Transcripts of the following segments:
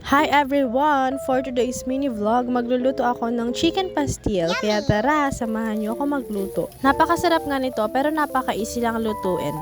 Hi everyone! For today's mini vlog, magluluto ako ng chicken pastil. Kaya tara, samahan niyo ako magluto. Napakasarap nga nito pero napaka-easy lang lutuin.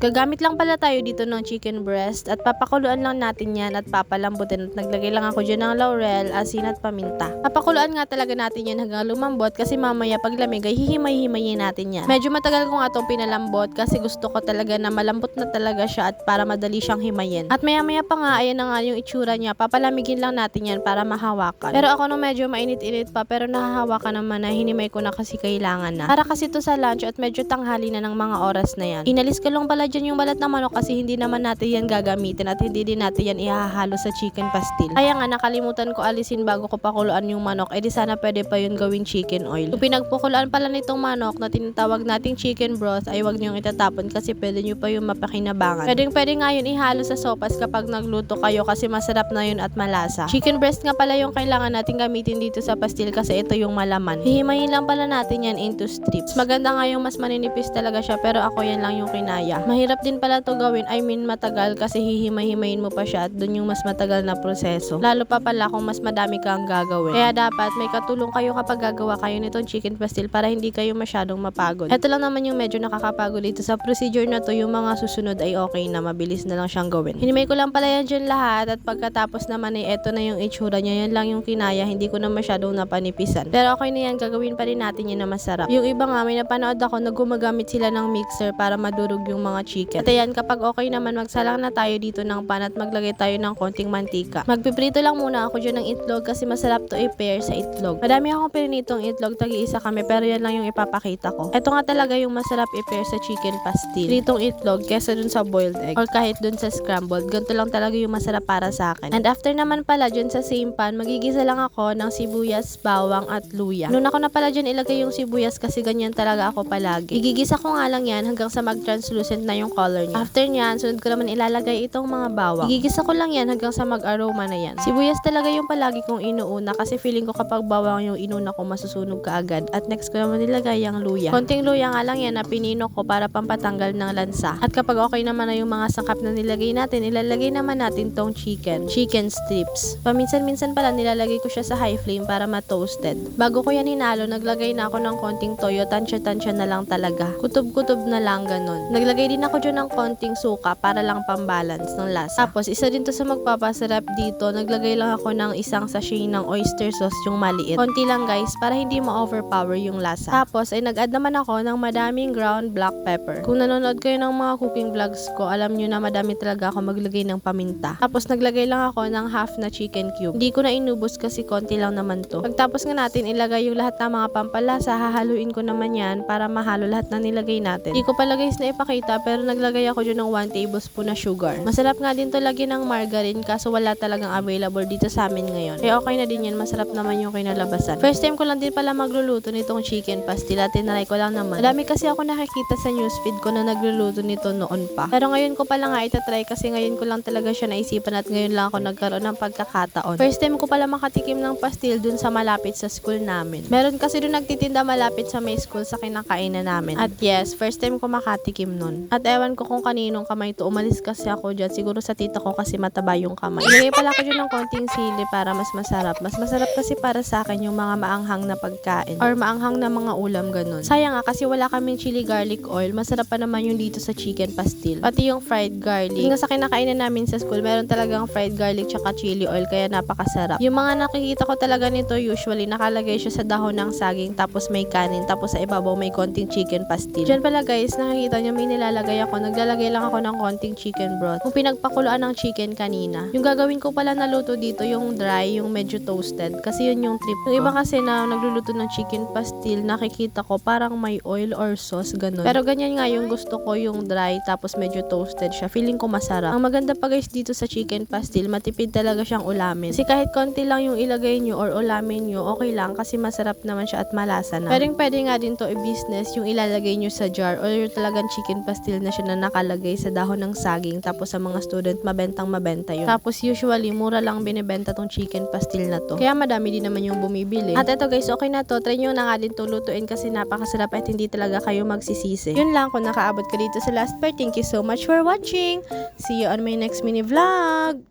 Gagamit lang pala tayo dito ng chicken breast at papakuluan lang natin yan at papalambutin at naglagay lang ako dyan ng laurel, asin at paminta. Papakuluan nga talaga natin yan hanggang lumambot kasi mamaya pag lamig ay hihimay-himayin natin yan. Medyo matagal ko nga itong pinalambot kasi gusto ko talaga na malambot na talaga siya at para madali siyang himayin. At maya-maya pa nga, ayan na nga yung itsura niya. Papalamigin lang natin yan para mahawakan. Pero ako nung medyo mainit-init pa pero nahahawakan naman na hinimay ko na kasi kailangan na. Para kasi to sa lunch at medyo tanghali na ng mga oras na yan. Inalis ko lang pala dyan yung balat ng manok kasi hindi naman natin yan gagamitin at hindi din natin yan ihahalo sa chicken pastil. Kaya nga nakalimutan ko alisin bago ko pakuluan yung manok, edi sana pwede pa yun gawing chicken oil. Kung pinagpukuluan pala nitong manok na tinatawag nating chicken broth ay wag niyong itatapon kasi pwede nyo pa yung mapakinabangan. Pwede nga yun ihalo sa sopas kapag nagluto kayo kasi masarap na yun at malasa. Chicken breast nga pala yung kailangan natin gamitin dito sa pastil kasi ito yung malaman. Hihimayin lang pala natin yan into strips. Maganda nga yung mas maninipis talaga siya pero ako yan lang yung kinaya. Mahirap din pala to gawin, matagal kasi hihimay-himayin mo pa siya at dun yung mas matagal na proseso. Lalo pa pala kung mas madami kang gagawin. Kaya dapat may katulong kayo kapag gagawa kayo nitong chicken pastil para hindi kayo masyadong mapagod. Ito lang naman yung medyo nakakapagod dito sa procedure na to, yung mga susunod ay okay na, mabilis na lang siyang gawin. Hinimay ko lang pala yan dyan lahat at pagkatapos naman ay eto na yung itsura niya, yan lang yung kinaya, hindi ko na masyadong napanipisan. Pero okay na yan, gagawin pa rin natin yun na masarap. Yung iba nga, may napanood ako na gumagamit sila ng mixer para madurog yung mga chicken. At ayan, kapag okay naman, magsalang na tayo dito ng pan at maglagay tayo ng konting mantika. Magpiprito lang muna ako dyan ng itlog kasi masarap to i-pair sa itlog. Madami akong pininitong itlog, tagi-isa kami pero yan lang yung ipapakita ko. Ito nga talaga yung masarap i-pair sa chicken pastil. Pritong itlog kesa dun sa boiled egg or kahit dun sa scrambled. Ganito lang talaga yung masarap para sa akin. And after naman pala dyan sa same pan, magigisa lang ako ng sibuyas, bawang at luya. Noon ako na pala dyan ilagay yung sibuyas kasi ganyan talaga ako palagi. Igigisa ko nga lang yan hanggang sa mag-translucent na yung color niya. After nyan, sunod ko naman ilalagay itong mga bawang. Igigisa ko lang yan hanggang sa mag-aroma na yan. Sibuyas talaga yung palagi kong inuuna kasi feeling ko kapag bawang yung inuna ko masusunog ka agad. At next ko naman nilagay yung luya. Konting luya nga lang yan na pinino ko para pampatanggal ng lansa. At kapag okay naman na yung mga sangkap na nilagay natin, ilalagay naman natin tong chicken strips. Paminsan-minsan pala nilalagay ko siya sa high flame para ma-toasted. Bago ko yan hinalo, naglagay na ako ng konting toyo, tansya-tansya na lang talaga. Kutob-kutob na lang ganun. Naglagay din ako dyan ng konting suka para lang pambalance ng lasa. Tapos, isa din to sa magpapasarap dito. Naglagay lang ako ng isang sachet ng oyster sauce, yung maliit. Konti lang guys, para hindi ma-overpower yung lasa. Tapos, ay nag-add naman ako ng madaming ground black pepper. Kung nanonood kayo ng mga cooking vlogs ko, alam nyo na madami talaga ako maglagay ng paminta. Tapos, naglagay lang ako ng half na chicken cube. Hindi ko na inubos kasi konti lang naman to. Pagtapos nga natin, ilagay yung lahat ng mga pampalasa. Hahaluin ko naman yan para mahalo lahat na nilagay natin. Hindi ko pala guys na ipakita pero naglagay ako dyan ng 1 tablespoon na sugar. Masarap nga din to lagi ng margarine kaso wala talagang available dito sa amin ngayon. Kaya okay na din yan, masarap naman yung kinalabasan. First time ko lang din pala magluluto nitong chicken pastil at tinry ko lang naman. Madami kasi ako nakikita sa newsfeed ko na nagluluto nito noon pa. Pero ngayon ko pala nga itatry kasi ngayon ko lang talaga siya naisipan at ngayon lang ako nagkaroon ng pagkakataon. First time ko pala makatikim ng pastil dun sa malapit sa school namin. Meron kasi dun nagtitinda malapit sa may school sa kinakainan namin. At yes, first time ko makatikim nun. At ewan ko kung kaninong kamay to. Umalis kasi ako dyan. Siguro sa tita ko kasi mataba yung kamay. Ilagay pala ko dyan ng konting sili para mas masarap. Mas masarap kasi para sa akin yung mga maanghang na pagkain. Or maanghang na mga ulam ganun. Sayang nga kasi wala kaming chili garlic oil. Masarap pa naman yung dito sa chicken pastil. Pati yung fried garlic. Yung sa kinakainan namin sa school, meron talagang fried garlic tsaka chili oil. Kaya napakasarap. Yung mga nakikita ko talaga nito usually nakalagay siya sa dahon ng saging tapos may kanin tapos sa ibabaw may konting chicken pastil. Diyan pala guys, nakikita nyo may nilalagay ako. Naglalagay lang ako ng konting chicken broth. Kung pinagpakuluan ng chicken kanina. Yung gagawin ko pala na luto dito yung dry, yung medyo toasted. Kasi yun yung trip ko. Yung iba kasi na nagluluto ng chicken pastil, nakikita ko parang may oil or sauce, ganun. Pero ganyan nga yung gusto ko, yung dry tapos medyo toasted siya. Feeling ko masarap. Ang maganda pa guys dito sa chicken pastil, matipid talaga siyang ulamin. Kasi kahit konti lang yung ilagay nyo or ulamin nyo, okay lang kasi masarap naman siya at malasa na. Pwede nga din to i-business yung ilalagay nyo sa jar or talagang chicken pastil na siya na nakalagay sa dahon ng saging tapos sa mga student mabentang mabenta yun. Tapos usually mura lang binibenta tong chicken pastil na to. Kaya madami din naman yung bumibili. At eto guys, okay na to. Try nyo na nga din to lutuin kasi napakasarap at hindi talaga kayo magsisisi. Yun lang kung nakaabot ka dito sa last part. Thank you so much for watching. See you on my next mini vlog.